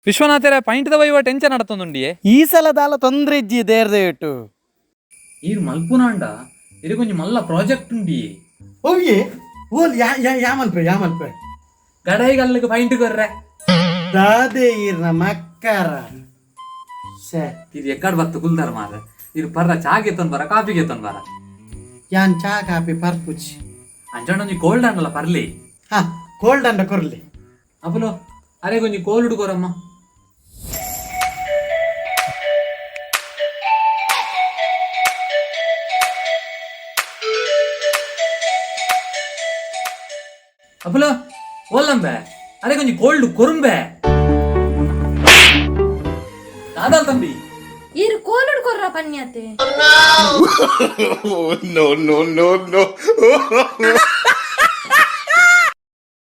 ವಿಶ್ವನಾಥರ point ದವ tension ನಡತೊಂದುಂಡಿಯೇ ಈ ಸಲ ದಾಲ ತೊಂದ್ರೆ ಇಜ್ಜಿ ದೇರ್ದೆ ಇಟ್ಟು ಈರು ಮಲ್ಪುನಾಂಡ ಇದು ಕೊಂಚ ಮಲ್ಲ ಪ್ರಾಜೆಕ್ಟ್ ಉಂಡಿಯೇ ಓಯೆ ಓಲ್ ಯಾ ಮಲ್ಪೆ ಗಡೈಗಲ್ಲಿಗೆ ಪಾಯಿಂಟ್ ಕೊರ್ರೆ ದಾದೆ ಈರ್ನ ಮಕ್ಕರ ಇದು ಎಕ್ಕಡ್ ಬತ್ತು ಕುಲ್ದಾರ ಮಾರ ಇರು ಪರ್ರ ಚಾಗೆ ತೊಂದ್ ಬರ ಕಾಫಿಗೆ ತೊಂದ್ ಬರ ಯಾನ್ ಚಾ ಕಾಪಿ ಪರ್ಪುಚಿ ಅಂಜಣ್ಣೊಂಜಿ ಕೋಲ್ಡ್ ಅಂಡಲ್ಲ ಪರ್ಲಿ ಹಾ ಕೋಲ್ಡ್ ಅಂಡ ಕೊರ್ಲಿ ಅಪಲೋ ಅರೆ ಕೊಂಚ ಕೋಲ್ಡ್ ಕೊರಮ್ಮ ಅಪಲೋ ಓಲ್ಲಂಬೆ ಅರೆ ಕೊಂಚ ಕೋಲ್ಡ್ ಕೊರುಂಬೆ ಕಾದಲ್ ತಂಬಿ ಇರು ಕೋಲುಡ್ ಕೊರ್ರ ಪನ್ಯಾತೆ no.